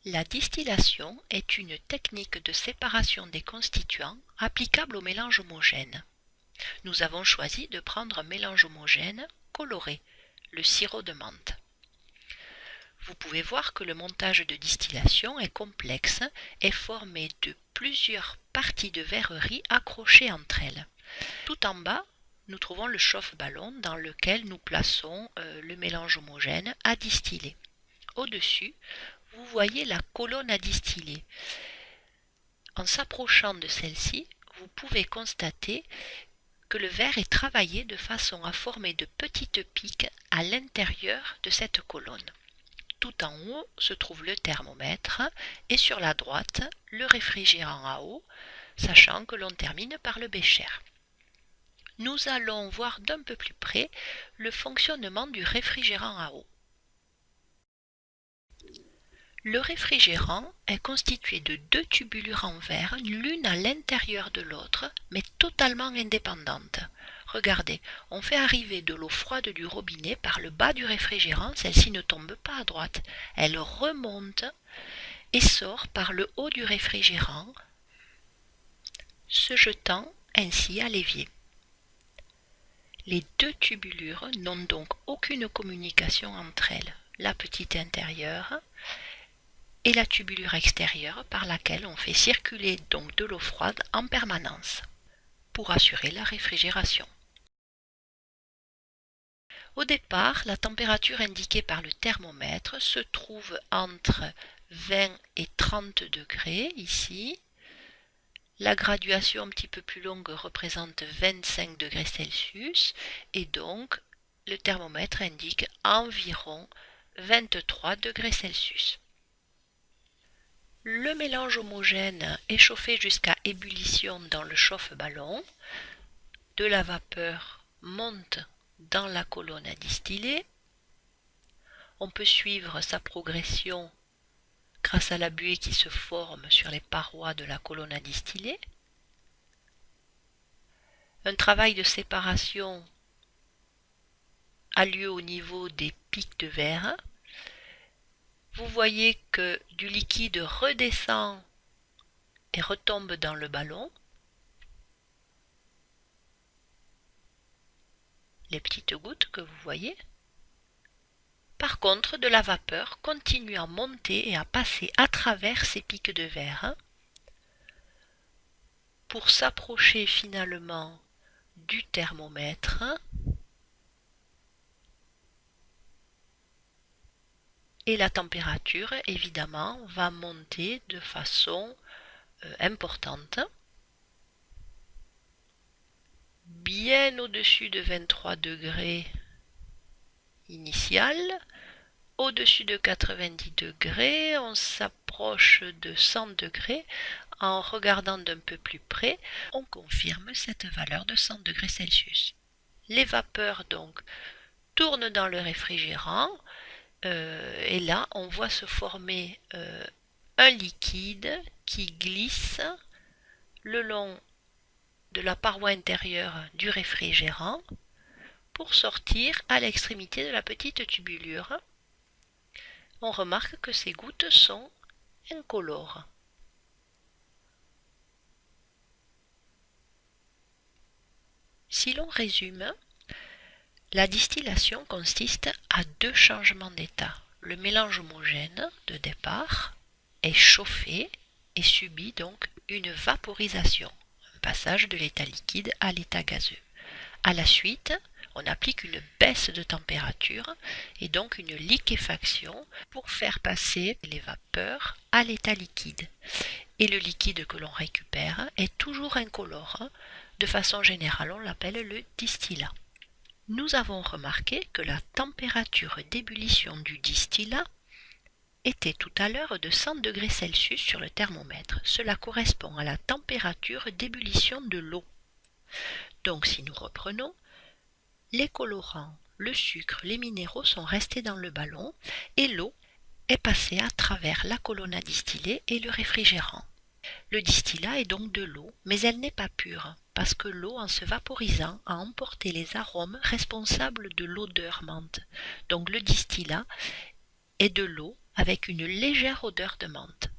La distillation est une technique de séparation des constituants applicable au mélange homogène. Nous avons choisi de prendre un mélange homogène coloré, le sirop de menthe. Vous pouvez voir que le montage de distillation est complexe et formé de plusieurs parties de verrerie accrochées entre elles. Tout en bas, nous trouvons le chauffe-ballon dans lequel nous plaçons le mélange homogène à distiller. Au-dessus, vous voyez la colonne à distiller. En s'approchant de celle-ci, vous pouvez constater que le verre est travaillé de façon à former de petites piques à l'intérieur de cette colonne. Tout en haut se trouve le thermomètre et sur la droite, le réfrigérant à eau, sachant que l'on termine par le bécher. Nous allons voir d'un peu plus près le fonctionnement du réfrigérant à eau. Le réfrigérant est constitué de deux tubulures en verre, l'une à l'intérieur de l'autre, mais totalement indépendantes. Regardez, on fait arriver de l'eau froide du robinet par le bas du réfrigérant, celle-ci ne tombe pas à droite, elle remonte et sort par le haut du réfrigérant, se jetant ainsi à l'évier. Les deux tubulures n'ont donc aucune communication entre elles, la petite intérieure et la tubulure extérieure par laquelle on fait circuler donc de l'eau froide en permanence pour assurer la réfrigération. Au départ, la température indiquée par le thermomètre se trouve entre 20 et 30 degrés ici. La graduation un petit peu plus longue représente 25 degrés Celsius et donc le thermomètre indique environ 23 degrés Celsius. Le mélange homogène est chauffé jusqu'à ébullition dans le chauffe-ballon. De la vapeur monte dans la colonne à distiller. On peut suivre sa progression grâce à la buée qui se forme sur les parois de la colonne à distiller. Un travail de séparation a lieu au niveau des pics de verre. Vous voyez que du liquide redescend et retombe dans le ballon. Les petites gouttes que vous voyez. Par contre, de la vapeur continue à monter et à passer à travers ces pics de verre pour s'approcher finalement du thermomètre et la température évidemment va monter de façon importante, bien au-dessus de 23 degrés initial, au-dessus de 90 degrés, on s'approche de 100 degrés. En regardant d'un peu plus près, on confirme cette valeur de 100 degrés Celsius. Les vapeurs donc tournent dans le réfrigérant et là on voit se former un liquide qui glisse le long de la paroi intérieure du réfrigérant pour sortir à l'extrémité de la petite tubulure. On remarque que ces gouttes sont incolores. Si l'on résume, la distillation consiste à deux changements d'état. Le mélange homogène de départ est chauffé et subit donc une vaporisation, un passage de l'état liquide à l'état gazeux. À la suite, on applique une baisse de température et donc une liquéfaction pour faire passer les vapeurs à l'état liquide. Et le liquide que l'on récupère est toujours incolore. De façon générale, on l'appelle le distillat. Nous avons remarqué que la température d'ébullition du distillat était tout à l'heure de 100 degrés Celsius sur le thermomètre. Cela correspond à la température d'ébullition de l'eau. Donc si nous reprenons, les colorants, le sucre, les minéraux sont restés dans le ballon et l'eau est passée à travers la colonne à distiller et le réfrigérant. Le distillat est donc de l'eau, mais elle n'est pas pure, parce que l'eau, en se vaporisant, a emporté les arômes responsables de l'odeur menthe. Donc le distillat est de l'eau avec une légère odeur de menthe.